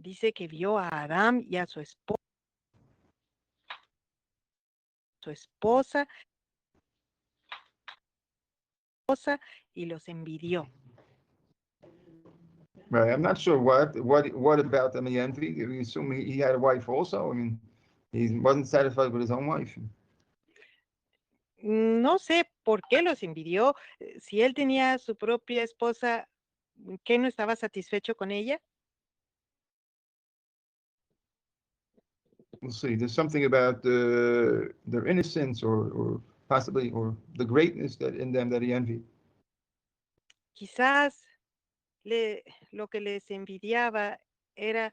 dice que vio a Adán y a su esposa y los envidió. Right. I'm not sure what about them he envied. We assume he had a wife also. I mean, he wasn't satisfied with his own wife. No sé por qué los envidió. Si él tenía su propia esposa, ¿qué no estaba satisfecho con ella? We'll see. There's something about their innocence or possibly or the greatness that in them that he envied. Quizás lo que les envidiaba era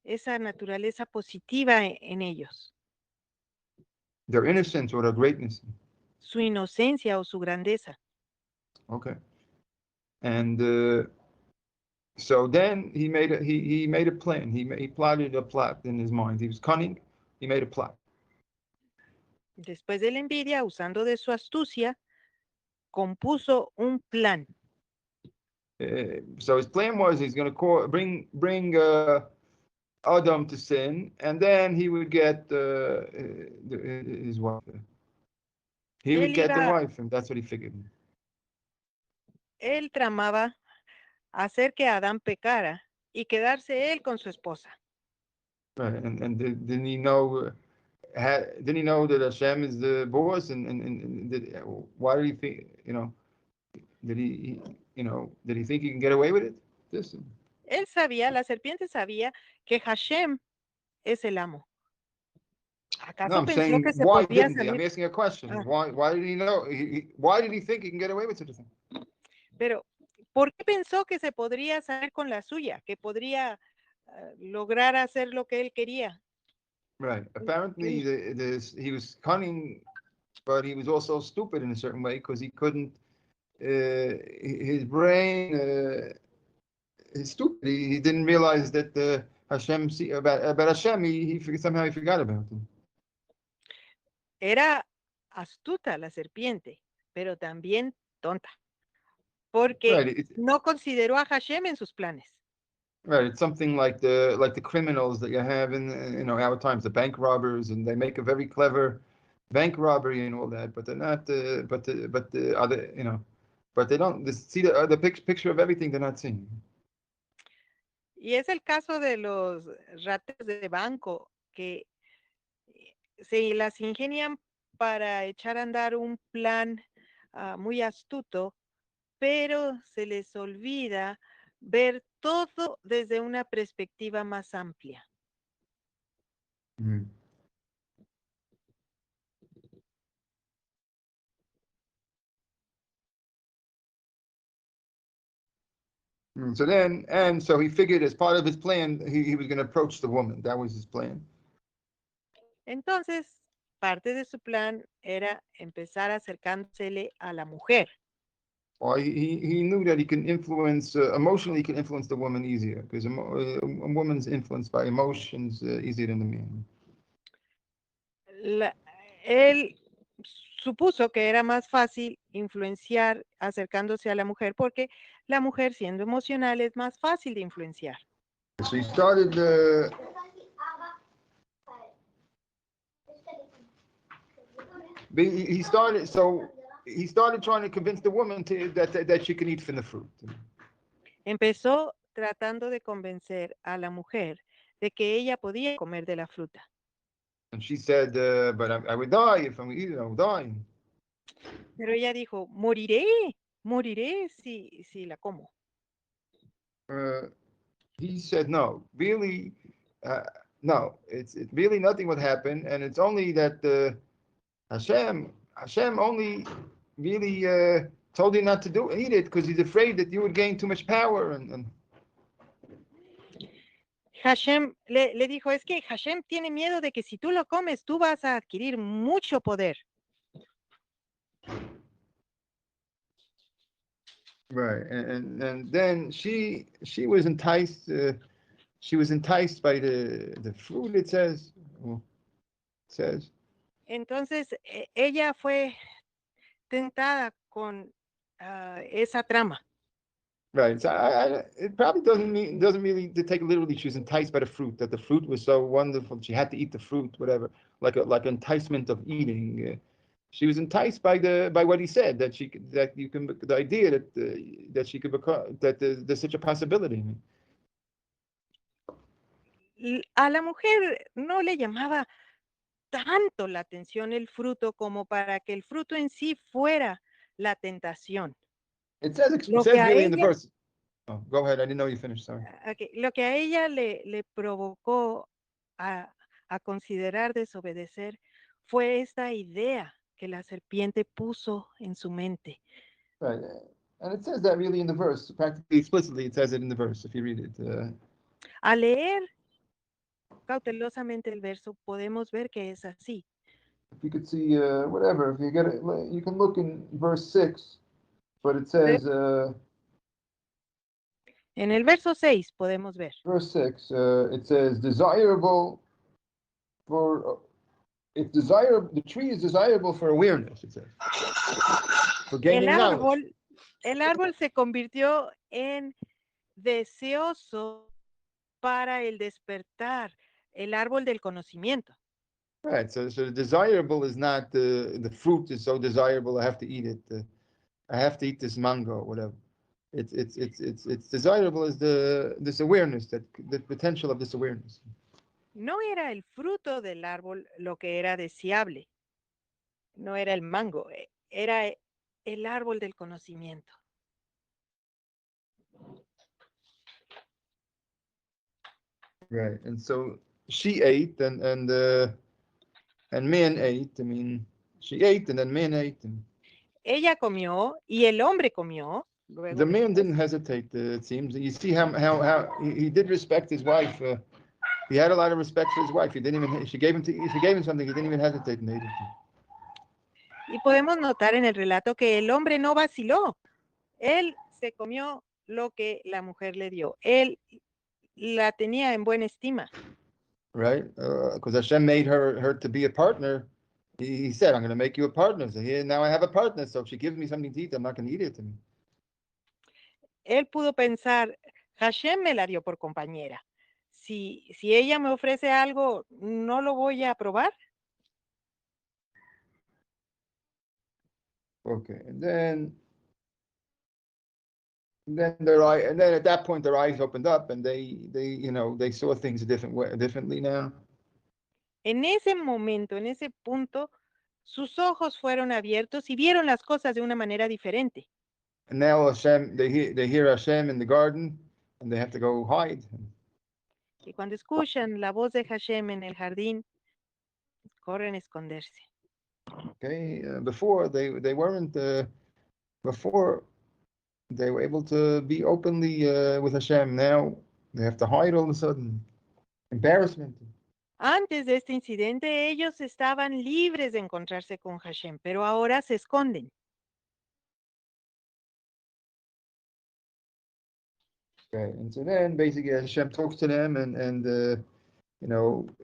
esa naturaleza positiva en ellos, Their innocence or their greatness. su inocencia o su grandeza. Okay. And so then he made a plan. He plotted a plot in his mind. He was cunning. He made a plot. Después de la envidia, usando de su astucia, compuso un plan. So his plan was he's going to bring Adam to sin, and then he would get his wife. He would get the wife, and that's what he figured. Él tramaba hacer que Adán pecara y quedarse él con su esposa. Right, and didn't he know? Didn't he know that Hashem is the boss? And why did he think? Did he think he can get away with it? Él sabía, la serpiente sabía que Hashem es el amo. No, I'm pensó saying que se why podía didn't he? I'm salir? asking a question. Why did he know? Why did he think he can get away with such a thing? Pero, ¿por qué pensó que se podría salir con la suya? Que podría lograr hacer lo que él quería. Right. Apparently, he was cunning, but he was also stupid in a certain way because he couldn't. His brain is stupid. He didn't realize that Hashem about Hashem. Somehow he forgot about him. Era astuta la serpiente, pero también tonta, porque no consideró a Hashem en sus planes. Right, it's something like the criminals that you have in our times, the bank robbers, and they make a very clever bank robbery and all that, but they're not. But the other, but they don't see the picture of everything they're not seeing. Y es el caso de los rateros de banco que se las ingenian para echar a andar un plan muy astuto, pero se les olvida ver todo desde una perspectiva más amplia. Mm. So he figured as part of his plan, he was going to approach the woman. That was his plan. Entonces, parte de su plan era empezar acercándosele a la mujer. Well, he knew that he can influence, emotionally, he can influence the woman easier, because a woman's influenced by emotions easier than the man. Él supuso que era más fácil influenciar acercándose a la mujer porque la mujer, siendo emocional, es más fácil de influenciar. So he started he started trying to convince the woman that she can eat from the fruit. Empezó tratando de convencer a la mujer de que ella podía comer de la fruta. And she said, but I would die if I'm eating, I would die. Pero ella dijo, moriré si la como. He said, no, really, no, it's really nothing would happen, and it's only that Hashem only really told you not to eat it because he's afraid that you would gain too much power and Hashem le dijo, es que Hashem tiene miedo de que si tú lo comes, tú vas a adquirir mucho poder. Right, and then she was enticed. She was enticed by the fruit. It says. Entonces ella fue tentada con esa trama. Right. So it probably doesn't really to take literally. She was enticed by the fruit. That the fruit was so wonderful. She had to eat the fruit, whatever. Like enticement of eating. She was enticed by what he said that that you can the idea that she could become that there's such a possibility. A la mujer no le llamaba tanto la atención el fruto como para que el fruto en sí fuera la tentación. It says Lo que a really in the ella, verse. Oh, go ahead. I didn't know you finished. Sorry. lo que a ella le provocó a considerar desobedecer fue esta idea que la serpiente puso en su mente. Right. And it says that really in the verse, practically explicitly, it says it in the verse if you read it. Al leer cautelosamente el verso, podemos ver que es así. If you could see, whatever, if you get it, you can look in verse 6, but it says, En el verso 6 podemos ver. verse 6, it says, desirable for, it's desirable, the tree is desirable for awareness, it says, for gaining knowledge. El árbol se convirtió en deseoso para el despertar, el árbol del conocimiento. Right, so desirable is not the fruit is so desirable, I have to eat it. I have to eat this mango or whatever. It's desirable as this awareness, that the potential of this awareness. No era el fruto del árbol lo que era deseable, no era el mango, era el árbol del conocimiento. Right, and so she ate, and man ate. I mean, she ate, and then man ate. And Ella comió y el hombre comió. Luego the man después. didn't hesitate. It seems you see how he did respect his wife. He had a lot of respect for his wife. He didn't even she gave him something. He didn't even hesitate and ate it. Y podemos notar en el relato que el hombre no vaciló. Él se comió lo que la mujer le dio. Él la tenía en buena estima. Right, because Hashem made her to be a partner. He said, "I'm going to make you a partner." So here now I have a partner. So if she gives me something to eat, I'm not going to eat it. Él pudo pensar, Hashem me la dio por compañera. Si ella me ofrece algo, ¿no lo voy a probar? Okay, and then at that point their eyes opened up and they saw things differently now. En ese momento, en ese punto, sus ojos fueron abiertos y vieron las cosas de una manera diferente. And now Hashem, they hear Hashem in the garden and they have to go hide. Y cuando escuchan la voz de Hashem en el jardín, corren a esconderse. Okay, before they weren't before they were able to be openly with Hashem. Now they have to hide all of a sudden. Embarrassment. Antes de este incidente, ellos estaban libres de encontrarse con Hashem, pero ahora se esconden. Okay, and so then basically Hashem talks to them and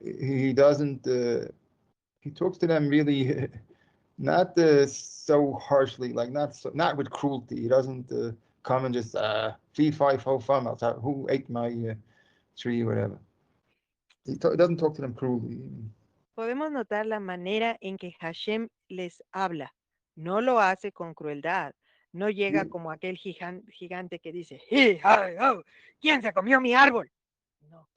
he doesn't he talks to them really not so harshly, like not with cruelty. He doesn't come and just feed five whole farmers who ate my tree or whatever. He doesn't talk to them cruelly. Podemos notar la manera en que Hashem les habla. No lo hace con crueldad. No llega como aquel gigante que dice, "Hey, hey, oh, ¿quién se comió mi árbol?" No.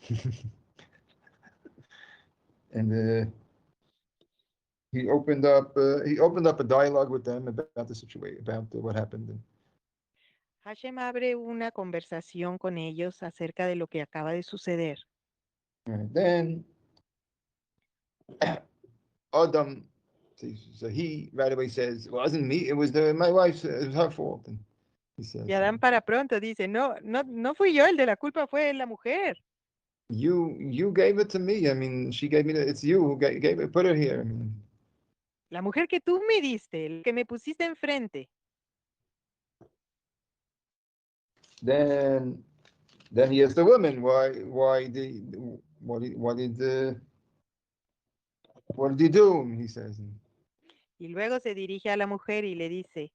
And he opened up a dialogue with them about the situation, about what happened. Hashem abre una conversación con ellos acerca de lo que acaba de suceder. And then Adam, so he right away says, "Well, it wasn't me. It was my wife's. It was her fault." And he says, Y Adán para pronto dice, no fui yo el de la culpa, fue la mujer. You gave it to me. I mean, she gave me it's you who gave it. Put her here. I mean, La mujer que tú me diste, el que me pusiste enfrente. then he asked the woman, what did he do? He says, Y luego se dirige a la mujer y le dice,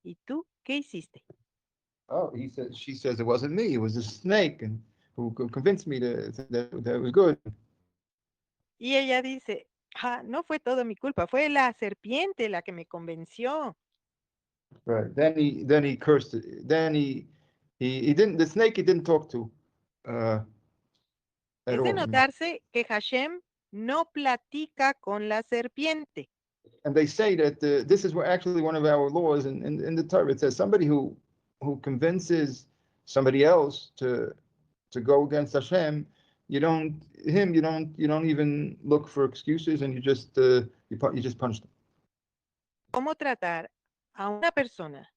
¿y tú qué hiciste? Oh, she says it wasn't me. It was the snake, and who convinced me that it was good. Y ella dice, no fue todo mi culpa, fue la serpiente la que me convenció. Right. Then he cursed it. Then he didn't. The snake he didn't talk to uh, at Es de all. notarse que Hashem no platica con la serpiente. And they say that this is actually one of our laws in the Torah. It says somebody who convinces somebody else to go against Hashem, you don't even look for excuses, and you just punish them. ¿Cómo tratar a una persona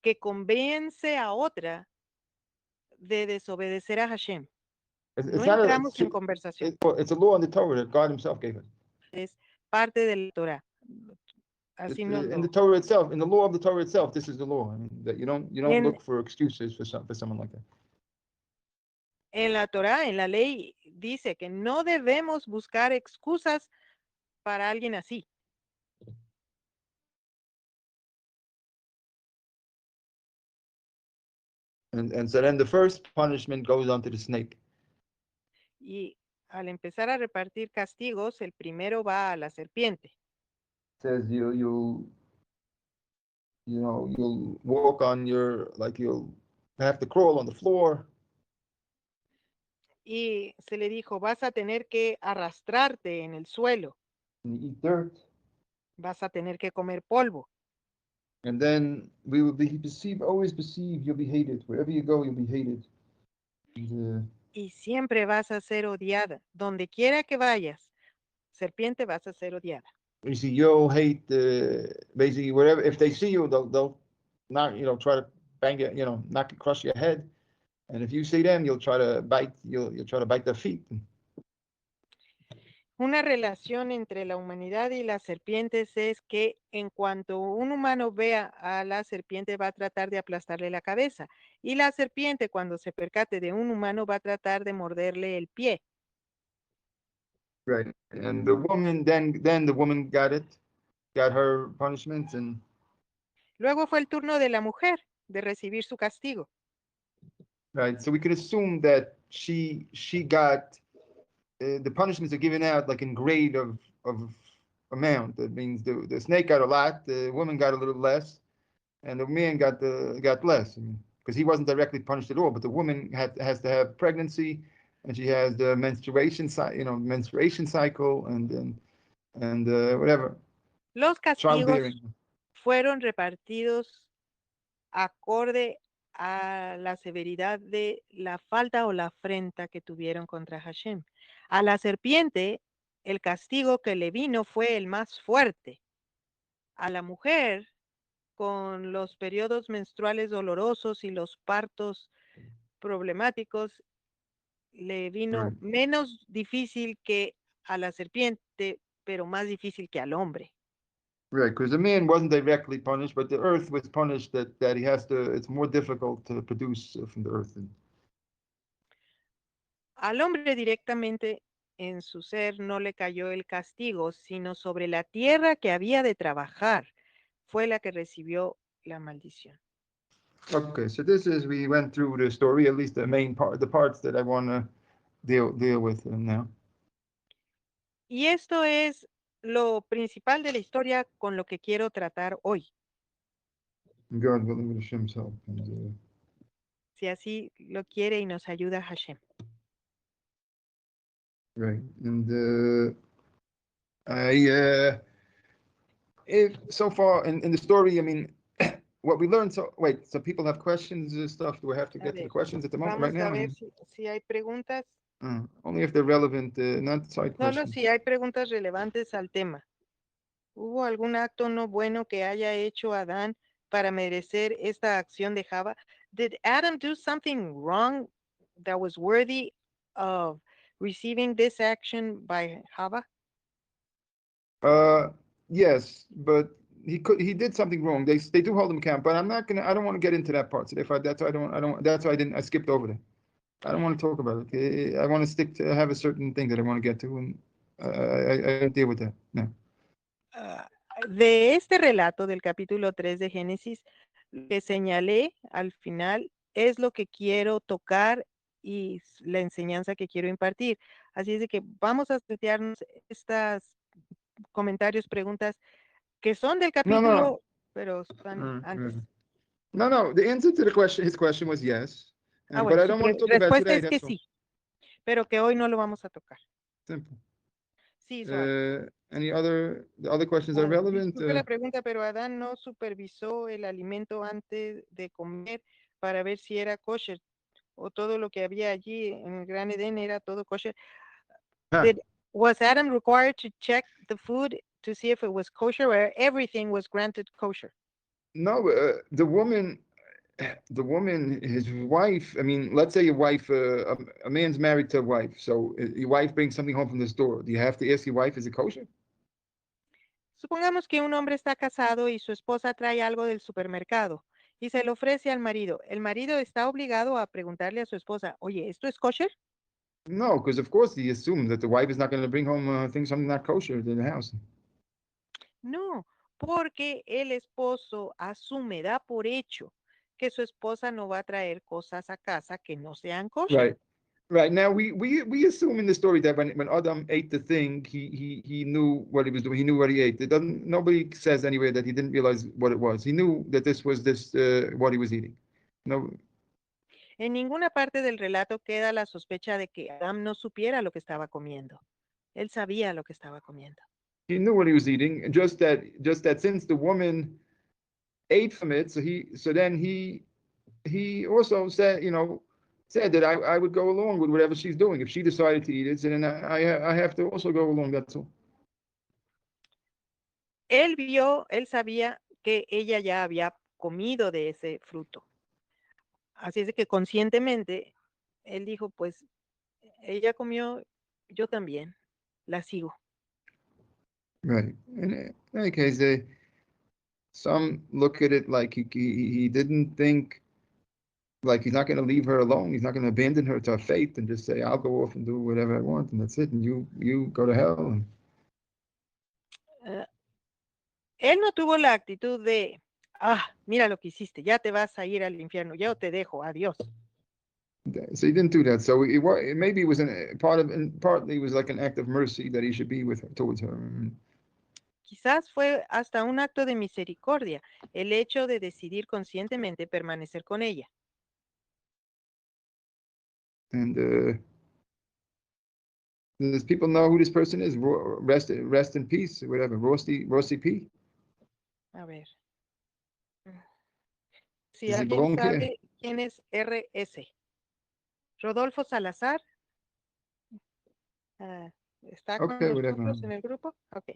que convence a otra de desobedecer a Hashem? No It's not a entramos en conversación. it's a law in the Torah that God Himself gave us. Es parte de la Torah. Así nos In the lo... Torah itself, in the law of the Torah itself, this is the law. I mean, that you don't En, look for excuses for someone like that. en la Torah, en la ley, dice que no debemos buscar excusas para alguien así. And so then the first punishment goes on to the snake. Y al empezar a repartir castigos, el primero va a la serpiente. It says you'll walk on you'll have to crawl on the floor. Y se le dijo, vas a tener que arrastrarte en el suelo. And you eat dirt. Vas a tener que comer polvo. And then we will be always perceived, you'll be hated. Wherever you go, you'll be hated. And, y siempre vas a ser odiada. Donde quiera que vayas, serpiente, vas a ser odiada. you see, you'll hate basically wherever. If they see you, they'll not try to bang it, crush your head. And if you see them, you'll try to bite their feet. Una relación entre la humanidad y las serpientes es que en cuanto un humano vea a la serpiente va a tratar de aplastarle la cabeza y la serpiente cuando se percate de un humano va a tratar de morderle el pie. Right. And the woman then the woman got her punishment, and Luego fue el turno de la mujer de recibir su castigo. right. So we could assume that she got the punishments are given out like in grade of amount. That means the snake got a lot, the woman got a little less, and the man got less. Because he wasn't directly punished at all, but the woman has to have pregnancy, and she has the menstruation cycle, and whatever. Los castigos Childbearing. fueron repartidos acorde a la severidad de la falta o la afrenta que tuvieron contra Hashem. A la serpiente, el castigo que le vino fue el más fuerte. A la mujer, con los periodos menstruales dolorosos y los partos problemáticos, le vino menos difícil que a la serpiente, pero más difícil que al hombre. Right, because the man wasn't directly punished, but the earth was punished that he has to. It's more difficult to produce from the earth. Al hombre directamente en su ser no le cayó el castigo, sino sobre la tierra que había de trabajar. Fue la que recibió la maldición. Okay, so we went through the story, at least the main part, the parts that I want to deal with now. Y esto es lo principal de la historia con lo que quiero tratar hoy. God willing, with Hashem's help. And, si así lo quiere y nos ayuda Hashem. right, and if so far in the story, I mean, what we learned. So people have questions and stuff. Do we have to get to the questions at the moment right now? Vamos a ver si hay preguntas. Only if they're relevant, not side questions. Solo si hay preguntas relevantes al tema. ¿Hubo algún acto no bueno que haya hecho Adán para merecer esta acción de Java? Did Adam do something wrong that was worthy of receiving this action by Java? Yes, but he did something wrong. They do hold him accountable, but I don't want to get into that part. So that's why I skipped over that. I don't want to talk about it. I want to have a certain thing that I want to get to, and I don't deal with that. No. De este relato del capítulo 3 de Génesis, Lo que señalé al final es lo que quiero tocar y la enseñanza que quiero impartir. Así es de que vamos a setearnos estas comentarios, preguntas que son del No, no. capítulo, pero están antes. No, no. The answer to his question was yes. But Bueno, I su don't want to talk about respuesta today. es que That's all. sí, pero que hoy no lo vamos a tocar. Simple. Sí, suave. The other questions are relevant? Disculpe la pregunta, pero Adán no supervisó el alimento antes de comer para ver si era kosher o todo lo que había allí en el Gran Edén era todo kosher. Was Adam required to check the food to see if it was kosher or everything was granted kosher? No, the woman, his wife, I mean, let's say your wife, a man's married to a wife. So your wife brings something home from the store. Do you have to ask your wife, is it kosher? Supongamos que un hombre está casado y su esposa trae algo del supermercado y se lo ofrece al marido. ¿El marido está obligado a preguntarle a su esposa, oye, ¿esto es kosher? No, because of course he assumes that the wife is not going to bring home something not kosher to the house. No, porque el esposo asume, da por hecho que su esposa no va a traer cosas a casa que no sean kosher. Right. Right. Now we assume in the story that when Adam ate the thing, he knew what he was doing. He knew what he ate. It doesn't nobody says anywhere that he didn't realize what it was. He knew that this was what he was eating. No. En ninguna parte del relato queda la sospecha de que Adam no supiera lo que estaba comiendo. Él sabía lo que estaba comiendo. He knew what he was eating, just that since the woman ate from it, so then he also said that I would go along with whatever she's doing. If she decided to eat it, then I have to also go along. That's all. Él sabía que ella ya había comido de ese fruto. Así es de que conscientemente él dijo, pues ella comió, yo también, la sigo. Right. In any case, some look at it like he didn't think, like he's not going to leave her alone. He's not going to abandon her to her fate and just say, I'll go off and do whatever I want, and that's it. And you go to hell. Uh, él no tuvo la actitud de, mira lo que hiciste, ya te vas a ir al infierno, yo te dejo, adiós. So he didn't do that. So maybe it was partly it was like an act of mercy that he should be with her, towards her. Quizás fue hasta un acto de misericordia el hecho de decidir conscientemente permanecer con ella. And does people know who this person is? Rest in peace, whatever. Rossi P. A ver. Si Does he alguien belong here? sabe quién es RS. Rodolfo Salazar. ¿Está con Okay, whatever. nosotros en el grupo? Ok.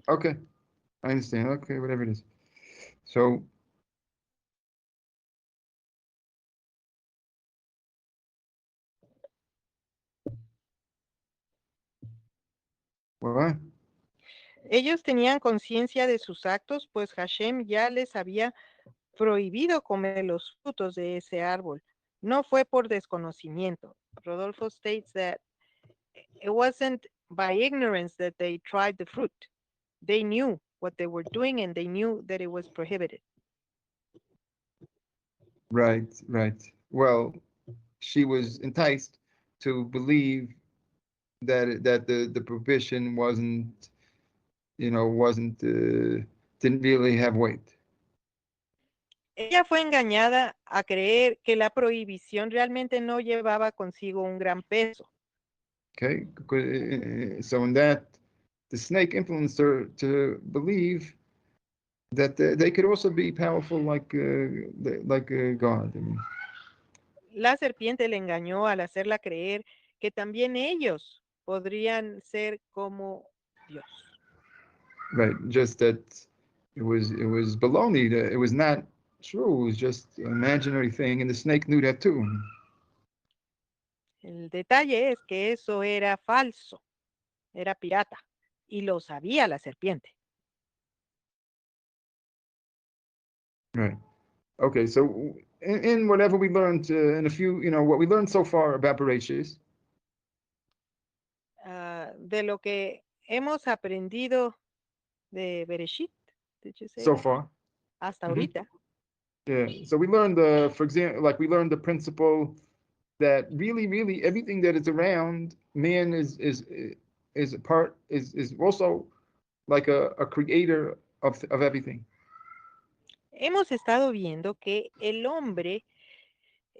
Okay, I understand. Okay, whatever it is. So. What? Ellos tenían conciencia de sus actos, pues Hashem ya les había prohibido comer los frutos de ese árbol. No fue por desconocimiento. Rodolfo states that it wasn't by ignorance that they tried the fruit. They knew what they were doing and they knew that it was prohibited. Right, right. Well, she was enticed to believe that the prohibition didn't really have weight. Ella fue engañada a creer que la prohibición realmente no llevaba consigo un gran peso. Okay, so in that, the snake influenced her to believe that they could also be powerful like God. I mean. La serpiente le engañó al hacerla creer que también ellos podrían ser como Dios. Right, just that it was baloney. It was not true. It was just an imaginary thing, and the snake knew that too. El detalle es que eso era falso, era pirata, y lo sabía la serpiente. Right. Okay, so in whatever we learned in a few, what we learned so far about Bereshis. De lo que hemos aprendido de Bereshit, did you say So that? far. hasta Mhm. ahorita. Yeah. So we learned for example, like we learned the principle that really everything that is around man is a part is also like a creator of everything. Hemos estado viendo que el hombre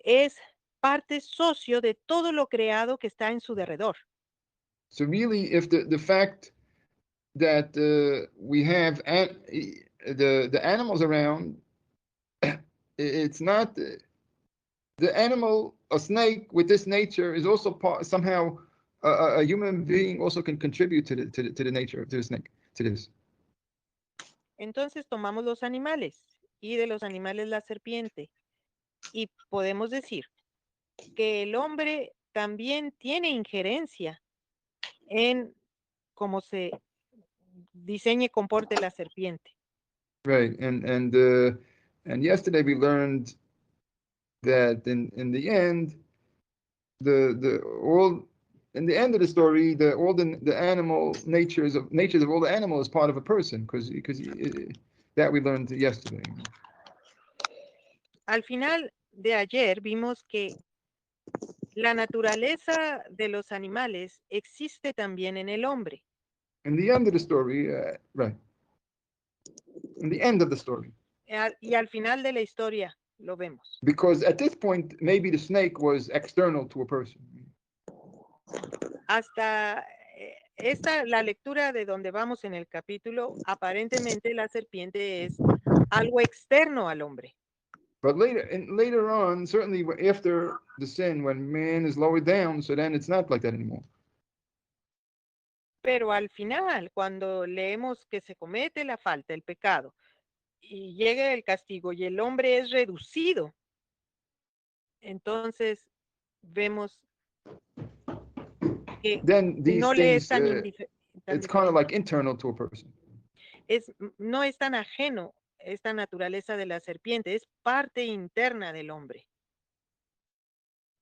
es parte socio de todo lo creado que está en su derredor. So really, if the fact that we have the animals around, it's not the animal, a snake with this nature is also part somehow a human being also can contribute to the nature of the snake to this. Entonces tomamos los animales y de los animales la serpiente y podemos decir que el hombre también tiene injerencia en cómo se diseñe y comporte la serpiente. Right, and yesterday we learned that in the end, the all in the end of the story, all the animal natures of all the animals is part of a person because that we learned yesterday. Al final de ayer vimos que la naturaleza de los animales existe también en el hombre. In the end of the story, right. In the end of the story. Y al final de la historia lo vemos. Because at this point, maybe the snake was external to a person. Hasta la lectura de donde vamos en el capítulo, aparentemente la serpiente es algo externo al hombre. But later on, certainly after the sin, when man is lowered down, so then it's not like that anymore. Pero al final, cuando leemos que se comete la falta, el pecado, y llega el castigo y el hombre es reducido, entonces vemos que Then these no le es things, tan it's kind of diferente. like internal to a person. No es tan ajeno esta naturaleza de la serpiente, es parte interna del hombre.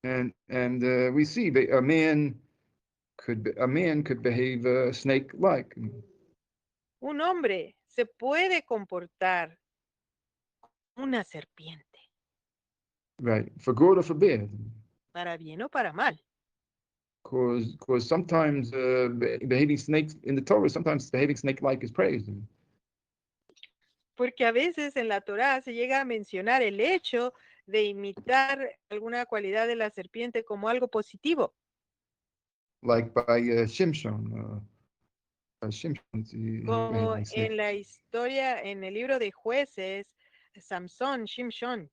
And we see a man could behave snake-like. Un hombre se puede comportar como una serpiente, Right, for good or for bad. para bien o para mal. Because sometimes behaving snakes in the Torah, sometimes behaving snake-like is praised. Porque a veces en la Torá se llega a mencionar el hecho de imitar alguna cualidad de la serpiente como algo positivo. Like by Shimshon. Shimshon, Como en la historia, en el libro de Jueces, Samson, Shimshon.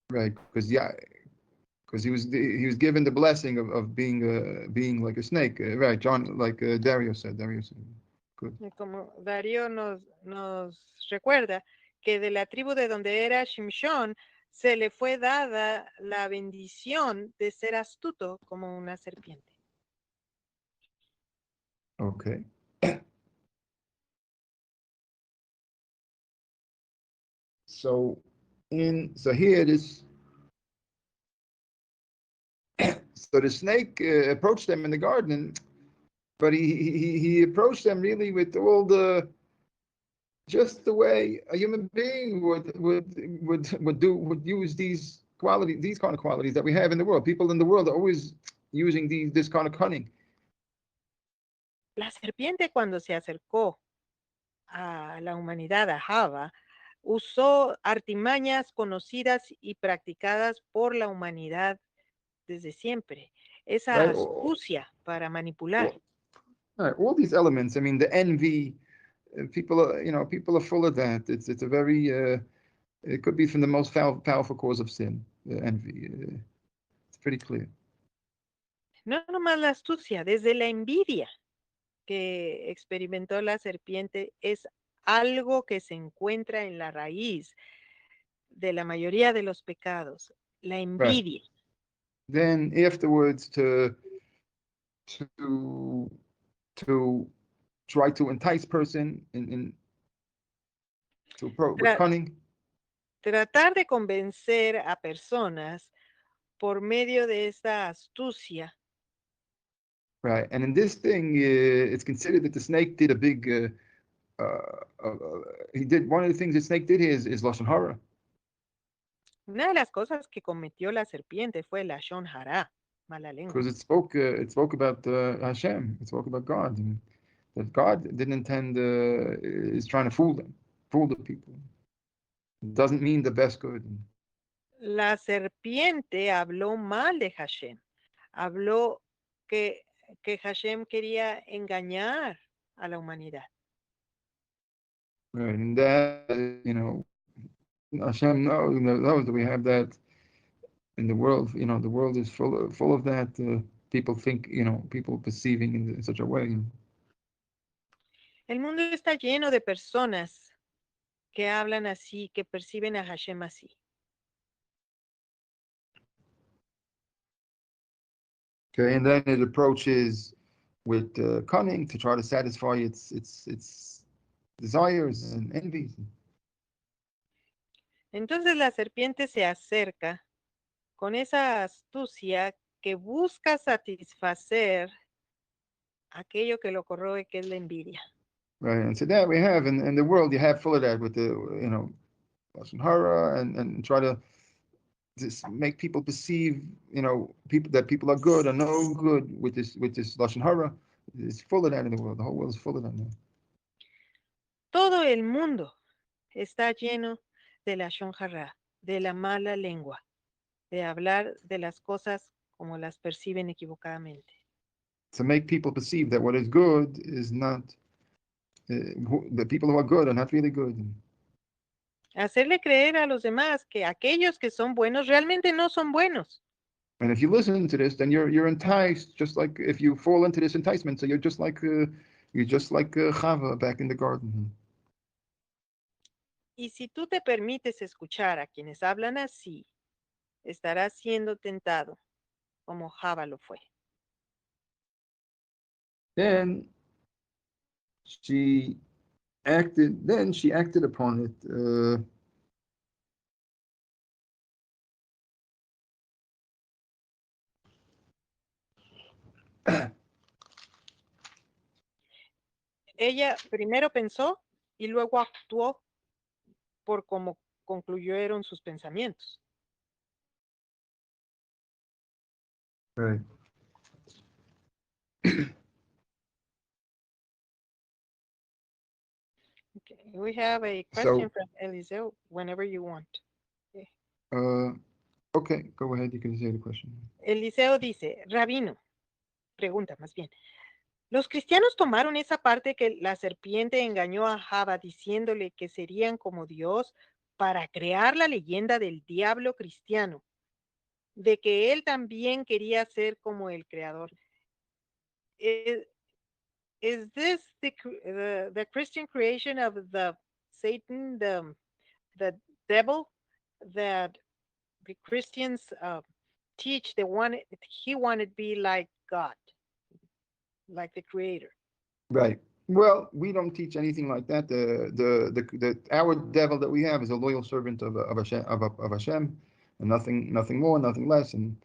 Right, because he was given the blessing of being like a snake. Right, John, like Dario said. Good. Como Darío nos recuerda que de la tribu de donde era Shimshon se le fue dada la bendición de ser astuto como una serpiente. Okay. So here it is. So the snake approached them in the garden, but he approached them really with all just the way a human being would use these kind of qualities that we have in the world. People in the world are always using this kind of cunning. La serpiente cuando se acercó a la humanidad, a Java, usó artimañas conocidas y practicadas por la humanidad desde siempre. Esa Right? astucia para manipular. All these elements. I mean, the envy. People are full of that. It's a very. It could be from the most powerful cause of sin, envy. It's pretty clear. No nomás la astucia, desde la envidia que experimentó la serpiente es algo que se encuentra en la raíz de la mayoría de los pecados, la envidia. Right. Then afterwards to try to entice person with cunning. Tratar de convencer a personas por medio de esta astucia. Right, and in this thing, it's considered that the snake did a big he did one of the things the snake did here is lashon hara. Una de las cosas que cometió la serpiente fue la Shon Hara, mala lengua. Because it spoke about Hashem. It spoke about God, and that God didn't intend is trying to fool them, fool the people. It doesn't mean the best good. La serpiente habló mal de Hashem. Habló que, que Hashem quería engañar a la humanidad. Right, and that Hashem knows that we have that in the world. The world is full of that. People think, people perceiving in such a way. El mundo está lleno de personas que hablan así, que perciben a Hashem así. Okay, and then it approaches with cunning to try to satisfy its desires and envies. Entonces la serpiente se acerca con esa astucia que busca satisfacer aquello que lo corroe, que es la envidia. Right, and so that we have in the world, you have full of that with the lashon hara and try to just make people perceive people are good or no good with this lashon hara. It's full of that in the world. The whole world is full of that now. Todo el mundo está lleno de la Shon Hara, de la mala lengua, de hablar de las cosas como las perciben equivocadamente. To make people perceive that what is good is not the people who are good are not really good. Hacerle creer a los demás que aquellos que son buenos realmente no son buenos. And if you listen to this, then you're enticed, just like if you fall into this enticement. So you're just like Chava back in the garden. Y si tú te permites escuchar a quienes hablan así, estarás siendo tentado como Java lo fue. Then she acted upon it. Ella primero pensó y luego actuó por cómo concluyeron sus pensamientos. Right. Okay. We have a question from Eliseo whenever you want. Okay, go ahead. You can say the question. Eliseo dice, Rabino, pregunta más bien, ¿los cristianos tomaron esa parte que la serpiente engañó a Java diciéndole que serían como Dios para crear la leyenda del diablo cristiano, de que él también quería ser como el creador? Is this the Christian creation of the Satan, the devil, that the Christians teach he wanted to be like God, like the creator? Right. Well, we don't teach anything like that. Our devil that we have is a loyal servant of Hashem, and nothing more, nothing less, and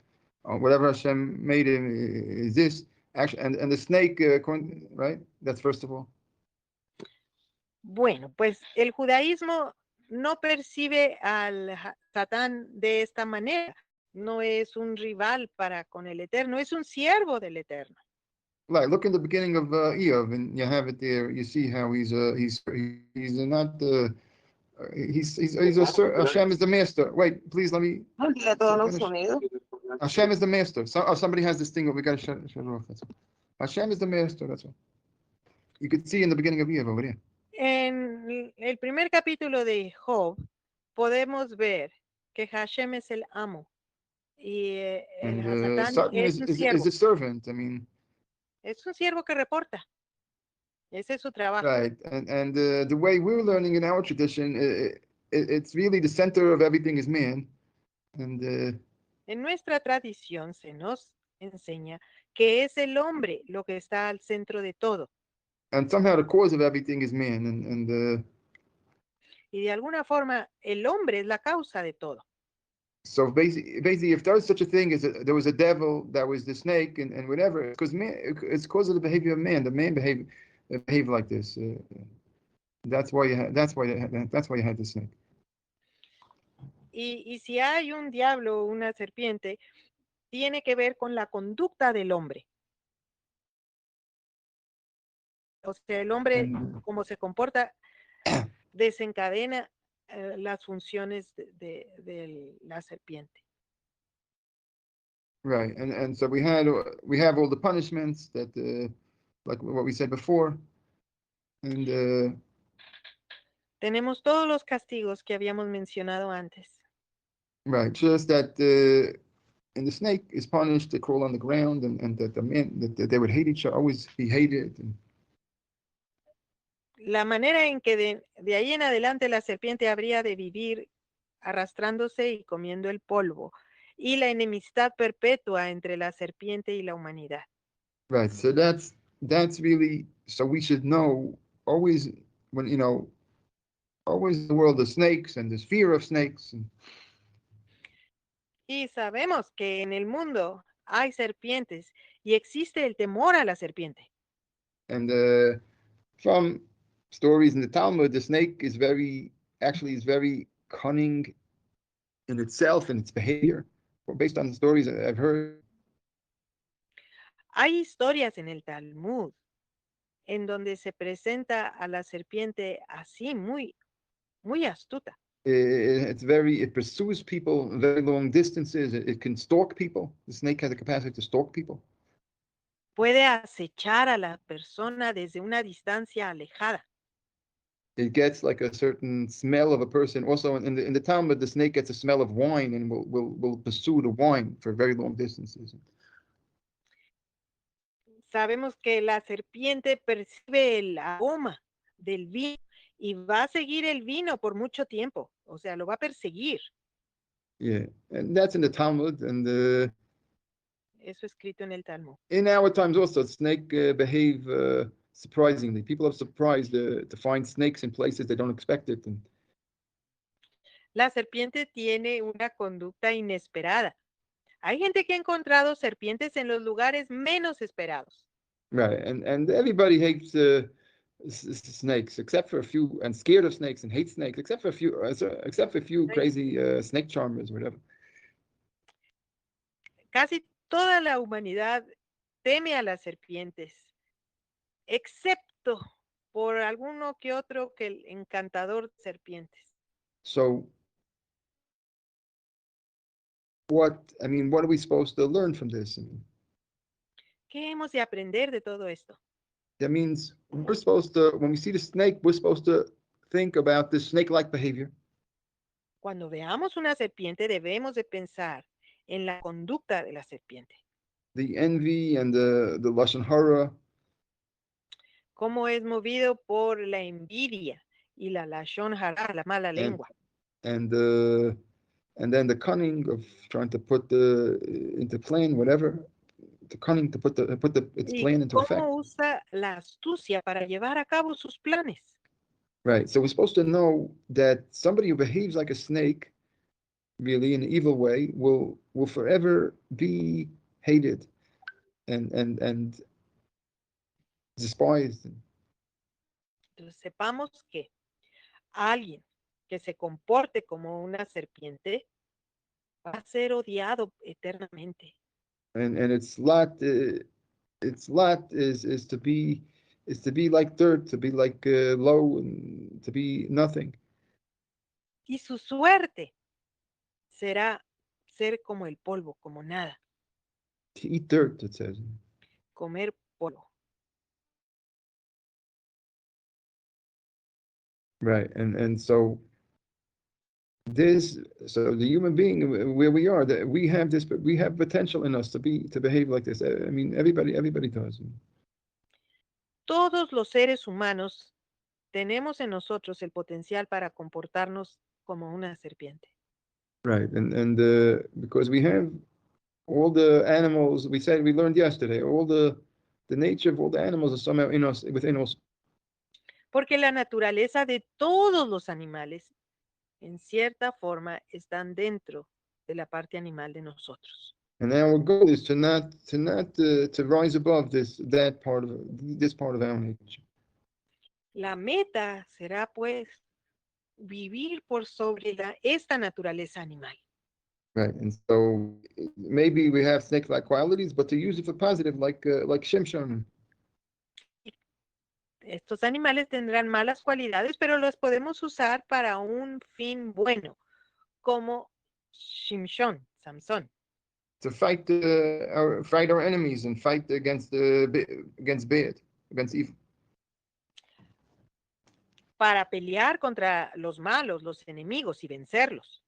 whatever Hashem made him is this. Actually, and the snake, right? That's first of all. Bueno, pues el judaísmo no percibe al Satán de esta manera. No es un rival para con el Eterno, es un siervo del Eterno. Like, look in the beginning of Eov, and you have it there. You see how he's not Hashem is the master. Wait, please let me finish. Hashem is the master. Somebody has this thing, but we got to shut it off. That's all. Hashem is the master. That's all. You could see in the beginning of Eov over there. En el primer capítulo de Job podemos ver que Hashem es el amo y el Satán es un siervo. Is a servant. I mean, es un siervo que reporta. Ese es su trabajo. Right, and the way we're learning in our tradition, it's really the center of everything is man, and en nuestra tradición se nos enseña que es el hombre lo que está al centro de todo. And somehow the cause of everything is man, y de alguna forma el hombre es la causa de todo. So basically, if there was such a thing as there was a devil that was the snake and whatever, because man, it's because of the behavior of man. The man behave like this. That's why you had the snake. Y si hay un diablo o una serpiente, tiene que ver con la conducta del hombre. O sea, el hombre, And como se comporta, desencadena las funciones de la serpiente. right, and so we have all the punishments that like what we said before, and Tenemos todos los castigos que habíamos mencionado antes. right, just that and the snake is punished to crawl on the ground, and that the men that they would hate each other, always be hated. And, La manera en que de ahí en adelante la serpiente habría de vivir arrastrándose y comiendo el polvo, y la enemistad perpetua entre la serpiente y la humanidad. right, so that's really, so we should know always when always in the world of snakes, and there's fear of snakes, Y sabemos que en el mundo hay serpientes y existe el temor a la serpiente. and from stories in the Talmud, the snake is very cunning in itself and its behavior. Based on the stories I've heard, Hay historias en el Talmud en donde se presenta a la serpiente así muy astuta. it pursues people very long distances. It can stalk people. The snake has the capacity to stalk people. Puede acechar a la persona desde una distancia alejada. It gets like a certain smell of a person. Also, in the Talmud, the snake gets a smell of wine and will pursue the wine for very long distances. Sabemos que la serpiente percibe el aroma del vino y va a seguir el vino por mucho tiempo. O sea, lo va a perseguir. Yeah, and that's in the Talmud. And Eso escrito en el Talmud. in our times also, snake behave surprisingly. People are surprised to find snakes in places they don't expect it. And La serpiente tiene una conducta inesperada. Hay gente que ha encontrado serpientes en los lugares menos esperados. right, and everybody hates snakes except for a few, and scared of snakes and hate snakes except for a few crazy snake charmers or whatever. Casi toda la humanidad teme a las serpientes, excepto por alguno que otro que el encantador de serpientes. So what are we supposed to learn from this? ¿Qué hemos de aprender de todo esto? That means we're supposed to, when we see the snake, we're supposed to think about this snake-like behavior. Cuando veamos una serpiente debemos de pensar en la conducta de la serpiente. The envy and the lashon hara, Cómo es movido por la envidia y la lashon hara, la mala lengua. and then the cunning of trying to put into plan whatever, the cunning to put its Y plan into effect. cómo usa la astucia para llevar a cabo sus planes. Right. So we're supposed to know that somebody who behaves like a snake, really in an evil way, will forever be hated and despised. Entonces sepamos que alguien que se comporte como una serpiente va a ser odiado eternamente. And its lot is to be like dirt, to be like low, and to be nothing. Y su suerte será ser como el polvo, como nada, To eat dirt, it says. comer polvo. Right. And so so the human being where we are, that we have potential in us to behave like this. I mean, everybody does. Todos los seres humanos tenemos en nosotros el potencial para comportarnos como una serpiente. Right. And because we have all the animals, we learned yesterday, all the nature of all the animals is somehow within us. Porque la naturaleza de todos los animales, en cierta forma, están dentro de la parte animal de nosotros. And our goal is to rise above this part of our nature. La meta será, pues, vivir por sobre esta naturaleza animal. Right, and so maybe we have snake-like qualities, but to use it for positive, like Shimshon. Estos animales tendrán malas cualidades, pero los podemos usar para un fin bueno, como Shimshon, Samson. To fight our enemies and fight against bad, against evil. Para pelear contra los malos, los enemigos y vencerlos.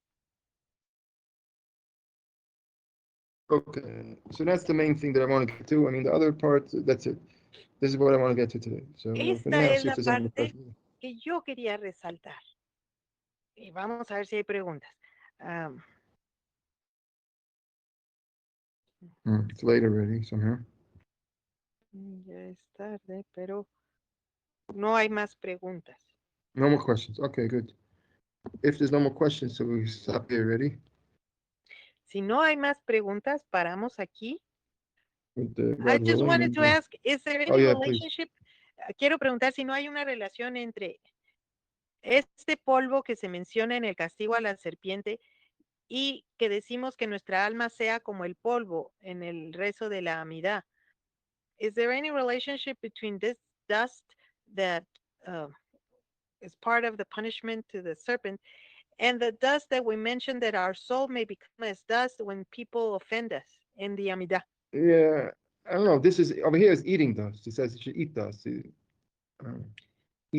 Okay, so that's the main thing that I want to get to. I mean, the other part, that's it. This is what I want to get to today. So for Esta now, es see if la there's any more parte questions. que yo quería resaltar. Y vamos a ver si hay preguntas. It's late already somehow. Ya es tarde, pero no hay más preguntas. No more questions. Okay, good. If there's no more questions, so we stop here. Ready? Si no hay más preguntas, paramos aquí. With I God just willing. wanted to ask, is there Oh any yeah, please. relationship? Quiero preguntar si no hay una relación entre este polvo que se menciona en el castigo a la serpiente y que decimos que nuestra alma sea como el polvo en el rezo de la amidad. Is there any relationship between this dust that is part of the punishment to the serpent and the dust that we mentioned that our soul may become as dust when people offend us in the Amidah? Yeah, I don't know. This is over here is eating dust. It says you should eat dust. Eat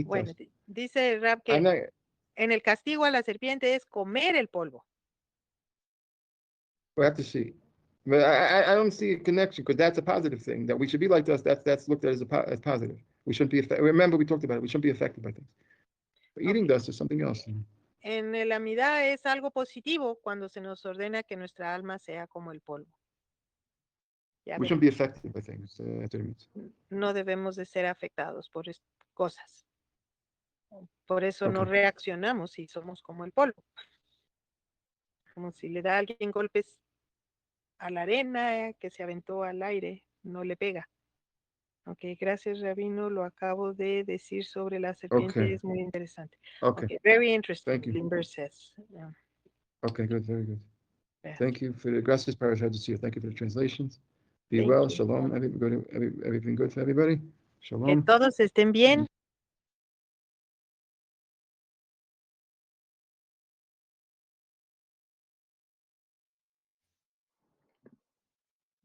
Bueno, dust. dice Rab I'm que not, en el castigo a la serpiente es comer el polvo. we have to see. But I don't see a connection because that's a positive thing that we should be like dust. That's looked at as positive. We shouldn't be affected. Remember, we talked about it. We shouldn't be affected by things. But eating Okay. dust is something else. En el Amidah es algo positivo cuando se nos ordena que nuestra alma sea como el polvo. Ya We ven, shouldn't be affected by things. That's what it means. no debemos de ser afectados por cosas. Por eso no Okay. reaccionamos si somos como el polvo. Como si le da a alguien golpes a la arena que se aventó al aire, no le pega. Ok, gracias Rabino, lo acabo de decir sobre la serpiente, Okay. es muy interesante. Okay. Okay, very interesting, Thank you. Limber says. Yeah. Okay, good, very good. Yeah. Thank you for the gracias parasha to see you. Thank you for the translations. Be Thank well. you. Shalom. Everything good for everybody. Que Shalom. todos estén bien.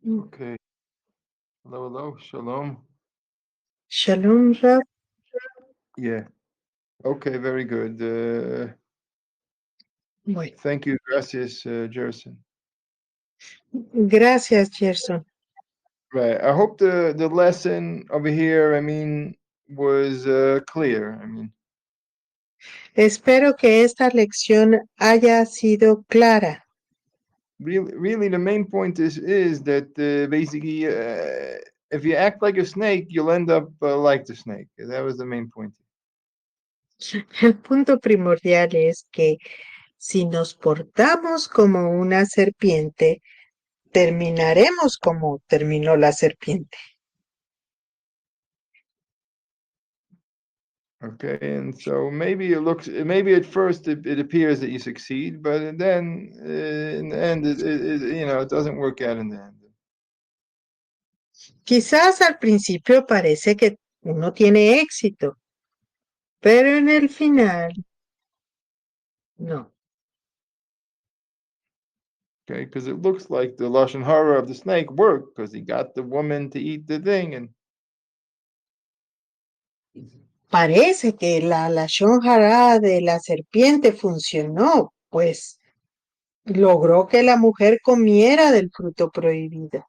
Okay. Hello, hello. Shalom. Shalom, Rab. Yeah. Okay, very good. Bueno, Thank you. Gracias, Jerson. gracias, Gerson. Right. I hope the lesson over here, I mean, was clear. I mean, Espero que esta lección haya sido clara. really, the main point is that basically, if you act like a snake, you'll end up like the snake. That was the main point. El punto primordial es que si nos portamos como una serpiente, terminaremos como terminó la serpiente. Okay, and so maybe maybe at first it appears that you succeed, but then in the end, it doesn't work out in the end. Quizás al principio parece que uno tiene éxito, pero en el final, no. Okay, because it looks like the lashon hara of the snake worked because he got the woman to eat the thing, and Parece que la lashon hara de la serpiente funcionó, pues logró que la mujer comiera del fruto prohibido.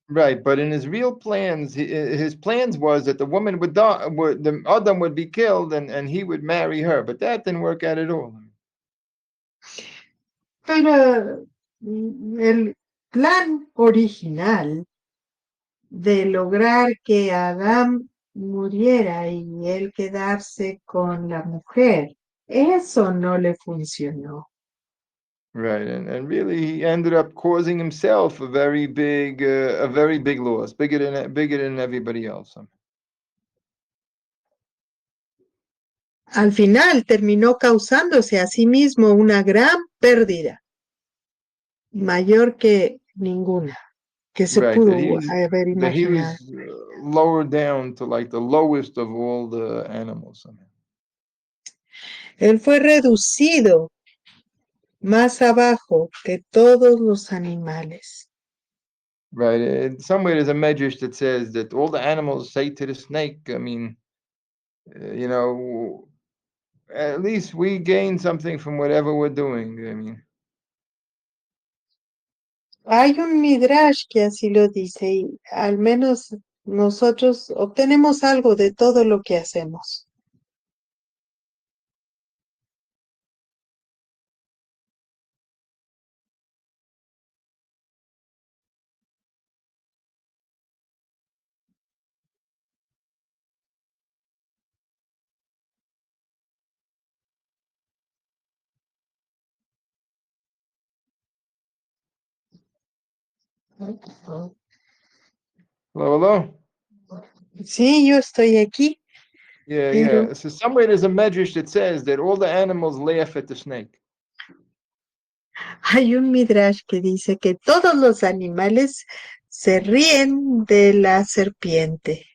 right. But in his real plans, his plans was that the woman would die, the Adam would be killed, and he would marry her. But that didn't work out at all. Pero el plan original de lograr que Adán muriera y él quedarse con la mujer, eso no le funcionó. Right, and really, he ended up causing himself a very big loss, bigger than everybody else. Al final terminó causándose a sí mismo una gran pérdida, mayor que ninguna que se Right, pudo haber that he imaginado. was lowered down to like the lowest of all the animals somehow. Él fue reducido más abajo que todos los animales. Right. Somewhere there's a medrash that says that all the animals say to the snake, I mean, you know, at least we gain something from whatever we're doing. I mean, Hay un midrash que así lo dice y al menos nosotros obtenemos algo de todo lo que hacemos. hello, hello. Sí, yo estoy aquí, Yeah, pero yeah. So somewhere there's a medrash that says that all the animals laugh at the snake. hay un midrash que dice que todos los animales se ríen de la serpiente.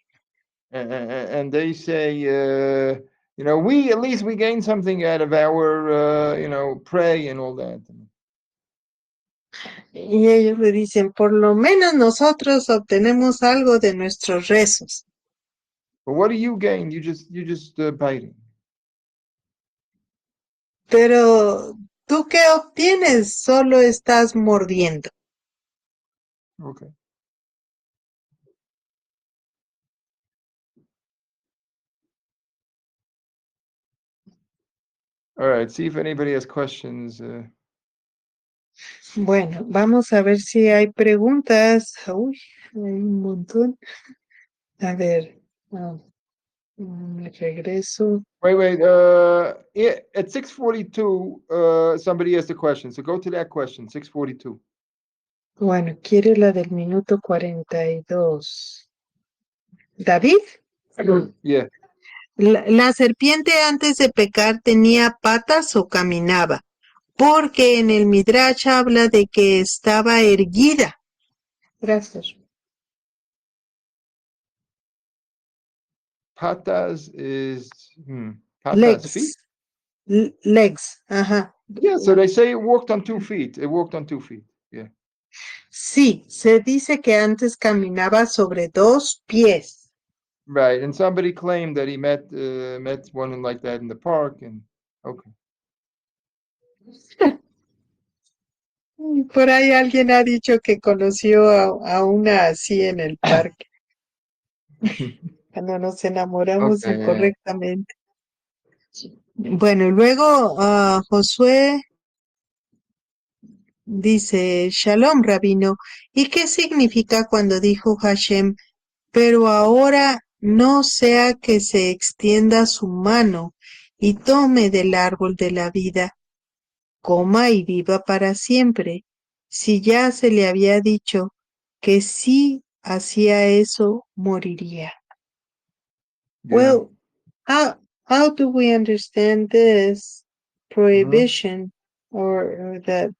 And they say, you know, we at least we gain something out of our, you know, prey and all that. Y ellos le dicen, por lo menos nosotros obtenemos algo de nuestros rezos. But what do you gain? You just biting. Pero ¿tú qué obtienes? Solo estás mordiendo. Okay. All right. See if anybody has questions. Bueno, vamos a ver si hay preguntas. Uy, hay un montón. A ver, me regreso. Wait. Yeah, at 6:42, somebody asked a question. So go to that question. 6:42. Bueno, quiere la del minuto 42. ¿David? Yeah. La serpiente antes de pecar tenía patas o caminaba, porque en el Midrash habla de que estaba erguida. Gracias. Patas is patas feet. Legs, ajá. Yeah. So they say it walked on 2 feet. It walked on 2 feet. Yeah. Sí, se dice que antes caminaba sobre 2 pies. Right. And somebody claimed that he met one like that in the park. And okay. Por ahí alguien ha dicho que conoció a una así en el parque, cuando nos enamoramos Okay. Yeah. incorrectamente. Bueno, luego Josué dice, Shalom, Rabino, ¿y qué significa cuando dijo Hashem, pero ahora no sea que se extienda su mano y tome del árbol de la vida, coma y viva para siempre, si ya se le había dicho que si hacía eso, moriría? Yeah. Well, how do we understand this prohibition or that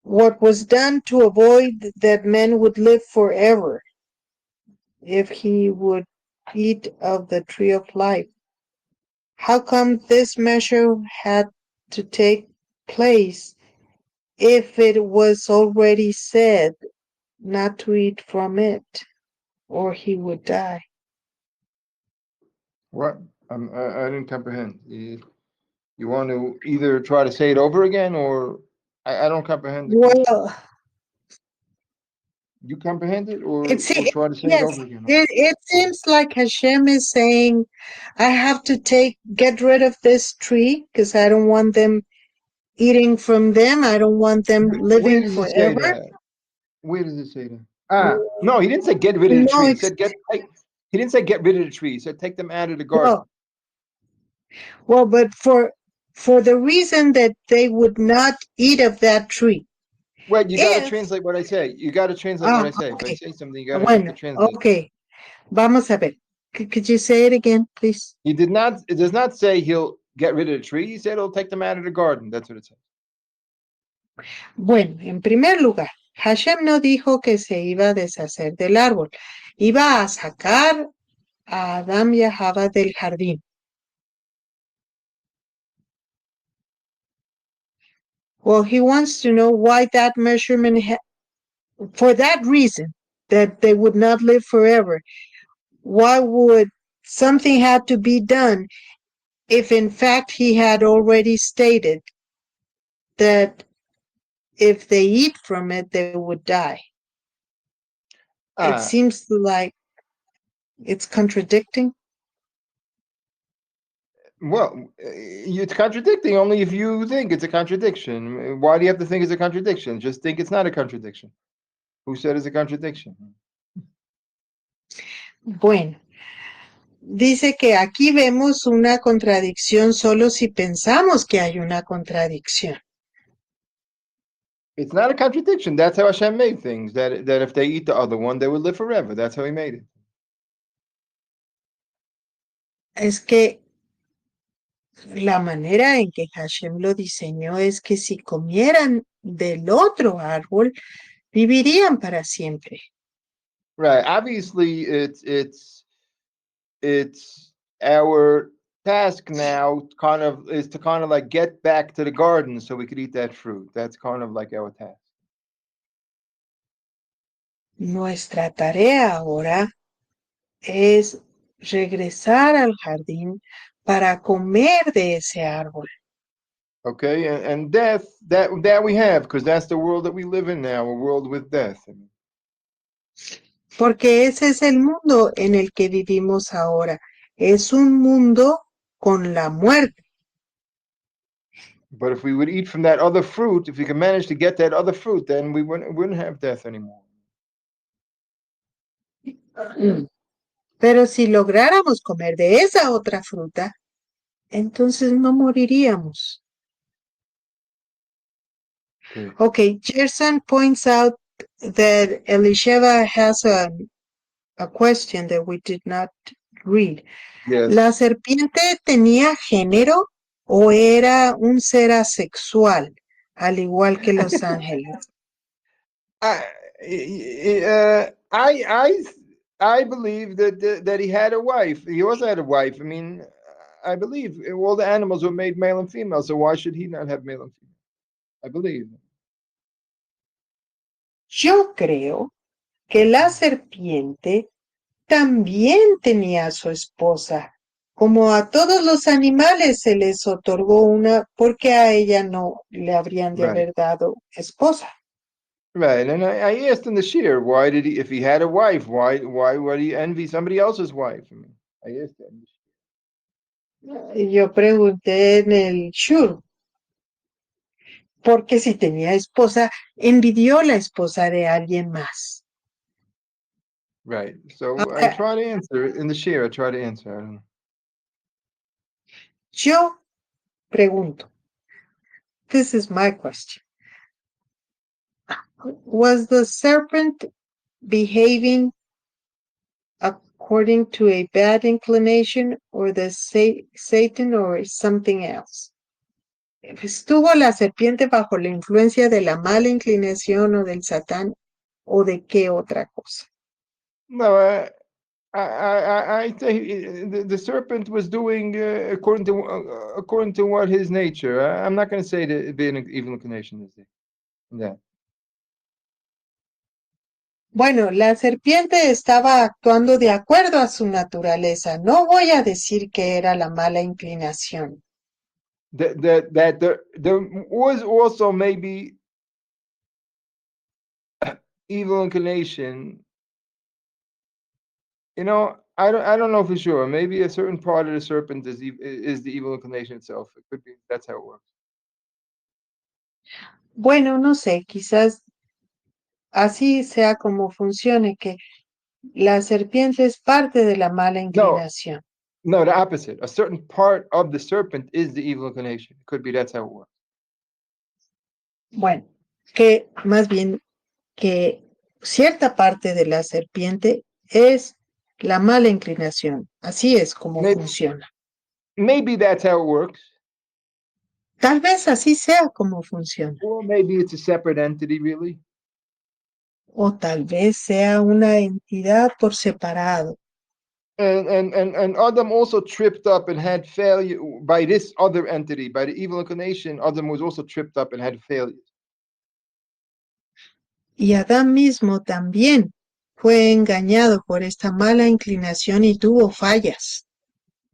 what was done to avoid that man would live forever if he would eat of the tree of life? How come this measure had to take place if it was already said not to eat from it or he would die? What? I didn't comprehend. You want to either try to say it over again, or I don't comprehend the question. Well, You comprehend it, it's or try to say it yes, over again. it seems like Hashem is saying, I have to get rid of this tree because I don't want them eating from them. I don't want them Where living does it say forever. that? Where does it say that? No, he didn't say get rid of the No, tree. He it's said he didn't say get rid of the tree. He said take them out of the garden. but for the reason that they would not eat of that tree. Wait, you got to If translate what I say. You got to translate what I say. If I okay, say something, you got to bueno, translate. okay, vamos a ver. Could you say it again, please? It does not say he'll get rid of the tree. He said he'll take them out of the garden. That's what it says. Bueno, en primer lugar, Hashem no dijo que se iba a deshacer del árbol. Iba a sacar a Adán y a Java del jardín. Well, he wants to know why that measurement, for that reason, that they would not live forever. Why would something have to be done if in fact he had already stated that if they eat from it, they would die? It seems like it's contradicting. Well, it's contradicting only if you think it's a contradiction. Why do you have to think it's a contradiction? Just think it's not a contradiction. Who said it's a contradiction? Bueno, dice que aquí vemos una contradicción solo si pensamos que hay una contradicción. It's not a contradiction. That's how Hashem made things. That if they eat the other one, they would live forever. That's how He made it. Es que la manera en que Hashem lo diseñó es que si comieran del otro árbol, vivirían para siempre. Right. Obviously, it's our task now is to kind of like get back to the garden so we could eat that fruit. That's kind of like our task. Nuestra tarea ahora es regresar al jardín para comer de ese árbol. Okay, and death that we have, because that's the world that we live in now, a world with death. Porque ese es el mundo en el que vivimos ahora. Es un mundo con la muerte. But if we would eat from that other fruit, if we could manage to get that other fruit, then we wouldn't have death anymore. Pero si lográramos comer de esa otra fruta, entonces no moriríamos. Okay, Gerson points out that Elisheva has a question that we did not read. Yes. ¿La serpiente tenía género o era un ser asexual, al igual que los ángeles? I believe that he had a wife. He also had a wife. I mean, I believe all the animals were made male and female, so why should he not have male and female? I believe. Yo creo que la serpiente también tenía a su esposa. Como a todos los animales se les otorgó una, porque a ella no le habrían de haber dado esposa. Right, and I asked in the Shiur, why did he, if he had a wife, why would he envy somebody else's wife? I mean, I asked him. Yo pregunté en el Shur, porque si tenía esposa, envidió la esposa de alguien más. Right, so I try to answer in the Shiur. I try to answer. I don't know. Yo pregunto, this is my question. Was the serpent behaving according to a bad inclination or the Satan or something else? ¿Estuvo la serpiente bajo la influencia de la mala inclinación o del Satán o de qué otra cosa? No, I say the serpent was doing according to what his nature. I'm not going to say that it be an evil inclination is there. Yeah. Bueno, la serpiente estaba actuando de acuerdo a su naturaleza. No voy a decir que era la mala inclinación. That there was also maybe evil inclination. You know, I don't know for sure. Maybe a certain part of the serpent is the evil inclination itself. It could be that's how it works. Bueno, no sé, quizás así sea como funcione, que la serpiente es parte de la mala inclinación. No, the opposite. A certain part of the serpent is the evil inclination. It could be that's how it works. Bueno, que más bien que cierta parte de la serpiente es la mala inclinación. Así es como funciona. Maybe that's how it works. Tal vez así sea como funciona. Or maybe it's a separate entity, really. O tal vez sea una entidad por separado. And Adam also tripped up and had failure by this other entity, by the evil inclination. Adam was also tripped up and had failures. Y Adán mismo también fue engañado por esta mala inclinación y tuvo fallas.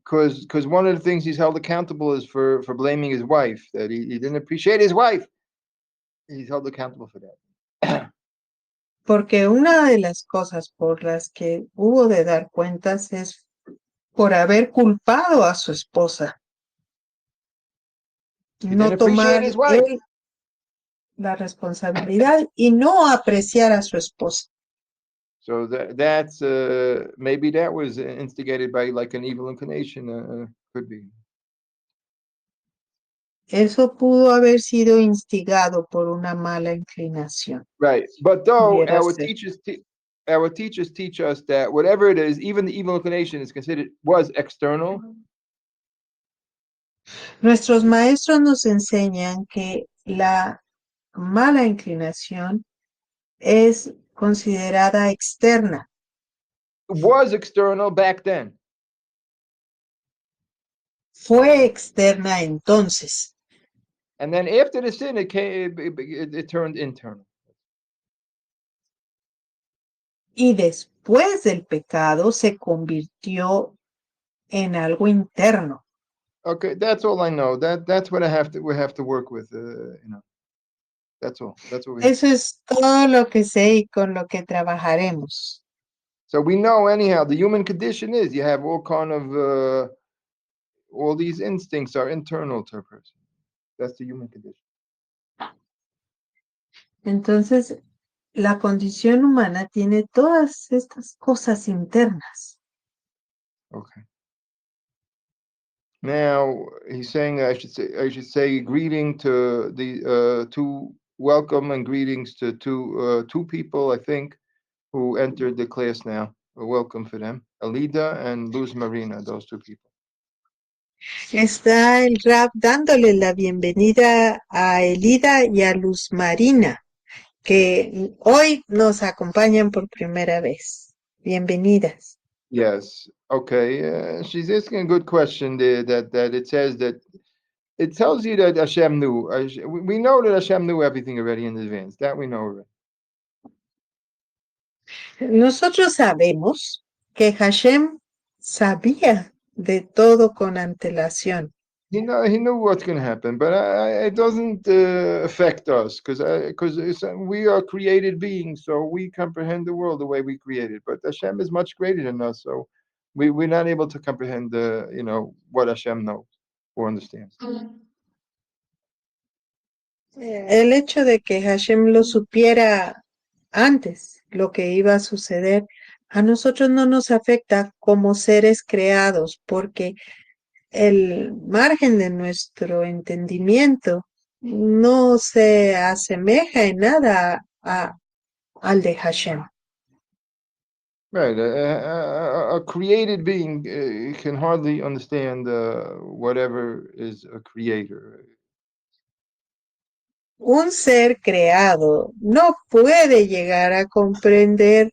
Because one of the things he's held accountable is for blaming his wife, that he didn't appreciate his wife. He's held accountable for that. Porque una de las cosas por las que hubo de dar cuentas es por haber culpado a su esposa. He No didn't appreciate tomar his wife. él la responsabilidad y no apreciar a su esposa. So that's maybe that was instigated by like an evil inclination. Could be. Eso pudo haber sido instigado por una mala inclinación. Right, but though Pudiera our ser. teachers teach us that whatever it is, even the evil inclination is considered was external. Nuestros maestros nos enseñan que la mala inclinación es considerada externa. Was external back then. Fue externa entonces. And then after the sin, it turned internal. Y después del pecado se convirtió en algo interno. Okay, that's all I know. That's what we have to work with. That's all. That's what we have. Eso es todo lo que sé y con lo que trabajaremos. So we know anyhow the human condition is you have all kind of all these instincts are internal to a person. That's the human condition. Entonces, la condición humana tiene todas estas cosas internas. Okay. Now he's saying I should say greeting to the two welcome and greetings to two people I think who entered the class now. A welcome for them, Alida and Luz Marina, those two people. Está el rap dándole la bienvenida a Elida y a Luz Marina, que hoy nos acompañan por primera vez. Bienvenidas. Yes. Okay. She's asking a good question there. That it says that it tells you that Hashem knew. We know that Hashem knew everything already in advance. That we know already. Nosotros sabemos que Hashem sabía de todo con antelación. He knew what's going to happen, but it doesn't affect us because we are created beings, so we comprehend the world the way we created. But Hashem is much greater than us, so we're not able to comprehend what Hashem knows or understands. El hecho de que Hashem lo supiera antes, lo que iba a suceder, a nosotros no nos afecta como seres creados, porque el margen de nuestro entendimiento no se asemeja en nada al de Hashem. Right, a created being can hardly understand whatever is a creator. Un ser creado no puede llegar a comprender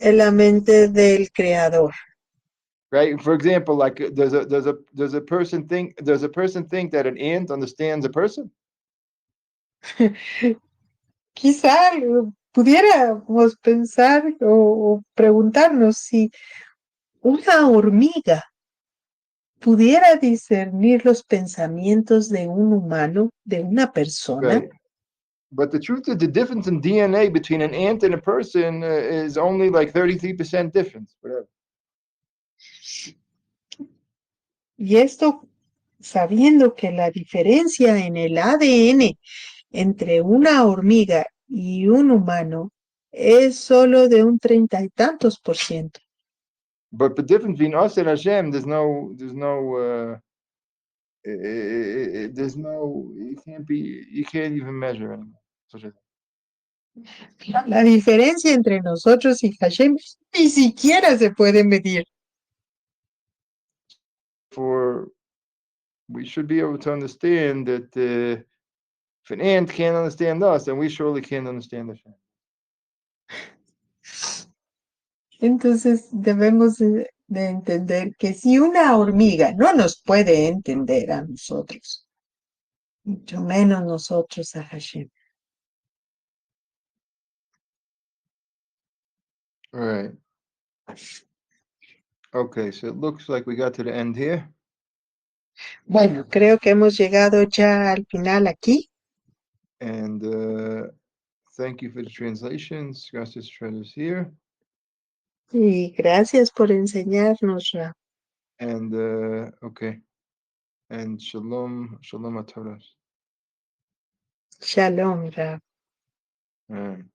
la mente del creador. Right. For example, like does a person think that an ant understands a person? Quizá pudiéramos pensar o preguntarnos si una hormiga pudiera discernir los pensamientos de un humano, de una persona. Right. But the truth is, the difference in DNA between an ant and a person is only like 33% difference. Whatever. Y esto sabiendo que la diferencia en el ADN entre una hormiga y un humano es solo de un 30 y tantos %. But the difference between us and Hashem, there's no, you can't even measure anymore. La diferencia entre nosotros y Hashem ni siquiera se puede medir. For we should be able to understand that if an ant can't understand us, then we surely can't understand Hashem. Entonces debemos de entender que si una hormiga no nos puede entender a nosotros, mucho menos nosotros a Hashem. All right. Okay, so it looks like we got to the end here. Bueno, creo que hemos llegado ya al final aquí. And thank you for the translations. Gracias, Shredder's here. Y gracias por enseñarnos, Ra. And okay. And shalom, shalom a todos. Shalom, Ra. All right.